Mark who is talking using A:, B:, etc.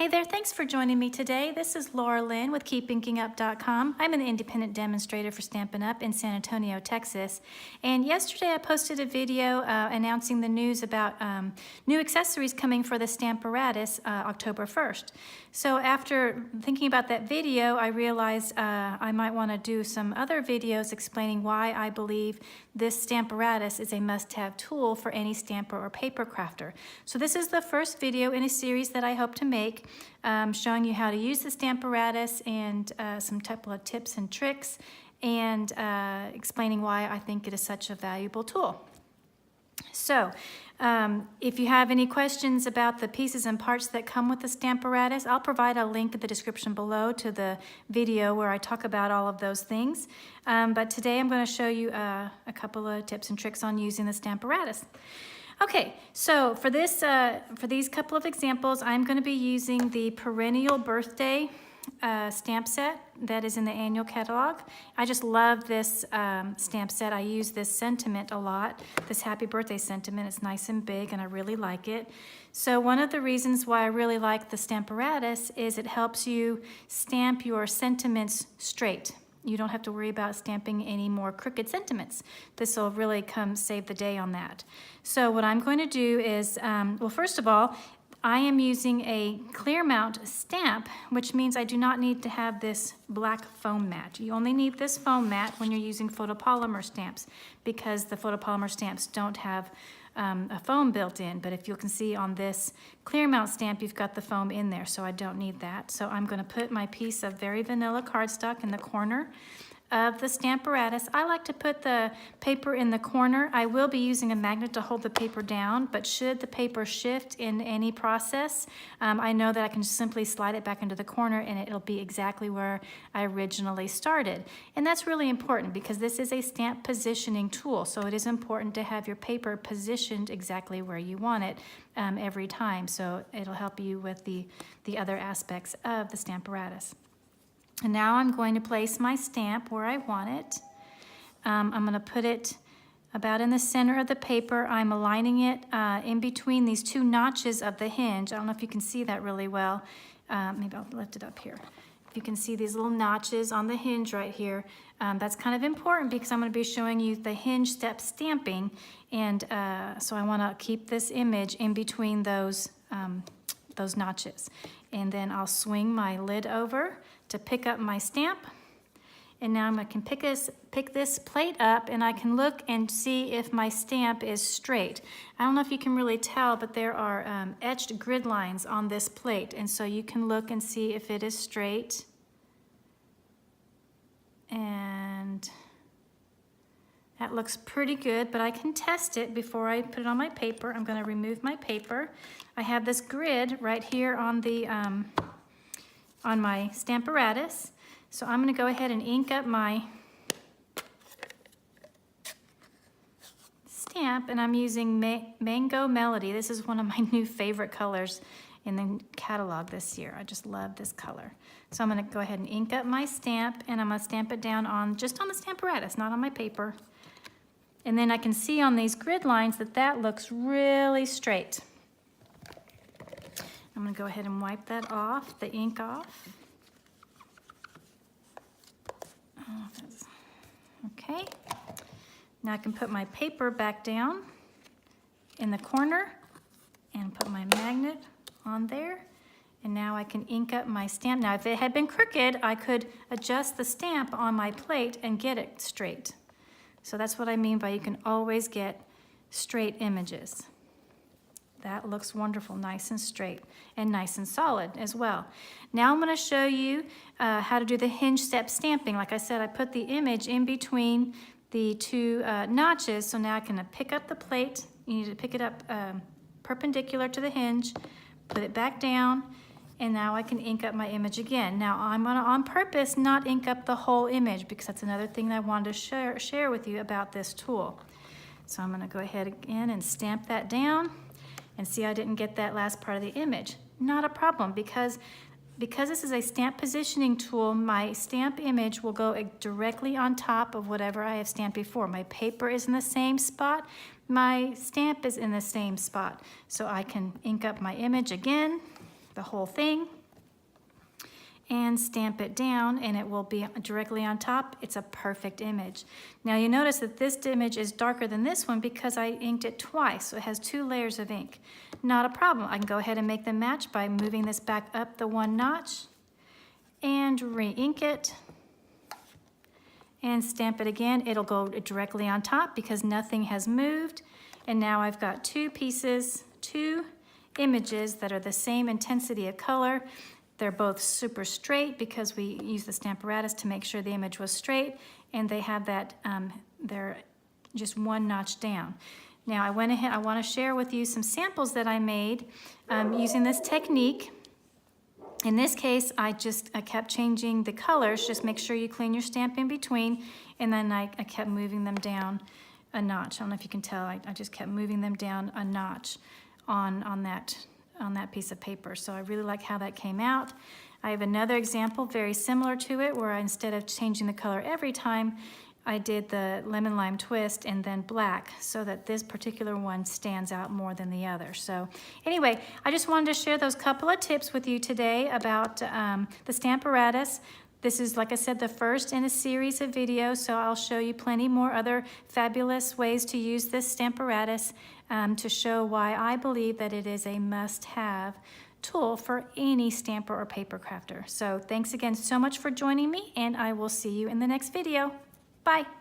A: Hey there, thanks for joining me today. This is Lynn with KeepInkingUp.com. I'm an independent demonstrator for Stampin' Up! In San Antonio, Texas. And yesterday I posted a video announcing the news about new accessories coming for the Stamparatus October 1st. So after thinking about that video, I realized I might want to do some other videos explaining why I believe this Stamparatus is a must-have tool for any stamper or paper crafter. So this is the first video in a series that I hope to make, showing you how to use the Stamparatus and some couple of tips and tricks, and explaining why I think it is such a valuable tool. So if you have any questions about the pieces and parts that come with the Stamparatus, I'll provide a link in the description below to the video where I talk about all of those things. But today I'm going to show you a couple of tips and tricks on using the Stamparatus. Okay, so for these couple of examples, I'm going to be using the Perennial Birthday stamp set that is in the annual catalog. I just love this stamp set. I use this sentiment a lot, this happy birthday sentiment. It's nice and big and I really like it. So one of the reasons why I really like the Stamparatus is it helps you stamp your sentiments straight. You don't have to worry about stamping any more crooked sentiments. This will really come save the day on that. So what I'm going to do is, well, first of all, I am using a clear mount stamp, which means I do not need to have this black foam mat. You only need this foam mat when you're using photopolymer stamps, because the photopolymer stamps don't have a foam built in. But if you can see on this clear mount stamp, you've got the foam in there, so I don't need that. So I'm going to put my piece of very vanilla cardstock in the corner of the Stamparatus. I like to put the paper in the corner. I will be using a magnet to hold the paper down, but should the paper shift in any process, I know that I can just simply slide it back into the corner and it'll be exactly where I originally started. And that's really important because this is a stamp positioning tool, so it is important to have your paper positioned exactly where you want it every time. So it'll help you with the other aspects of the Stamparatus. And now I'm going to place my stamp where I want it. I'm going to put it about in the center of the paper. I'm aligning it in between these two notches of the hinge. I don't know if you can see that really well. Maybe I'll lift it up here. If you can see these little notches on the hinge right here, that's kind of important because I'm going to be showing you the hinge step stamping. And so I want to keep this image in between those notches. And then I'll swing my lid over to pick up my stamp. And now I can pick this plate up and I can look and see if my stamp is straight. I don't know if you can really tell, but there are etched grid lines on this plate. And so you can look and see if it is straight. And that looks pretty good, but I can test it before I put it on my paper. I'm going to remove my paper. I have this grid right here on the on my Stamparatus. So I'm going to go ahead and ink up my stamp, and I'm using Mango Melody. This is one of my new favorite colors in the catalog this year. I just love this color. So I'm going to go ahead and ink up my stamp, and I'm going to stamp it down just on the Stamparatus, not on my paper. And then I can see on these grid lines that looks really straight. I'm going to go ahead and wipe that off, the ink off. Okay. Now I can put my paper back down in the corner and put my magnet on there. And now I can ink up my stamp. Now if it had been crooked, I could adjust the stamp on my plate and get it straight. So that's what I mean by you can always get straight images. That looks wonderful, nice and straight, and nice and solid as well. Now I'm going to show you how to do the hinge step stamping. Like I said, I put the image in between the two notches, so now I can pick up the plate. You need to pick it up perpendicular to the hinge, put it back down, and now I can ink up my image again. Now I'm going to, on purpose, not ink up the whole image because that's another thing that I wanted to share with you about this tool. So I'm going to go ahead again and stamp that down. And see, I didn't get that last part of the image. Not a problem, because this is a stamp positioning tool, my stamp image will go directly on top of whatever I have stamped before. My paper is in the same spot, my stamp is in the same spot. So I can ink up my image again, the whole thing and stamp it down, and it will be directly on top. It's a perfect image. Now you notice that this image is darker than this one because I inked it twice, so it has 2 layers of ink. Not a problem. I can go ahead and make them match by moving this back up the 1 notch and re-ink it and stamp it again. It'll go directly on top because nothing has moved. And now I've got 2 pieces, 2 images that are the same intensity of color. They're both super straight because we use the Stamparatus to make sure the image was straight, and they have that, they're just 1 notch down. Now I went ahead, I want to share with you some samples that I made using this technique. In this case, I kept changing the colors. Just make sure you clean your stamp in between, and then I kept moving them down a notch. I don't know if you can tell, I just kept moving them down a notch on that piece of paper. So I really like how that came out. I have another example very similar to it where instead of changing the color every time, I did the lemon lime twist and then black so that this particular one stands out more than the other. So anyway, I just wanted to share those couple of tips with you today about the Stamparatus. This is, like I said, the first in a series of videos, so I'll show you plenty more other fabulous ways to use this Stamparatus to show why I believe that it is a must-have tool for any stamper or paper crafter. So thanks again so much for joining me, and I will see you in the next video. Bye.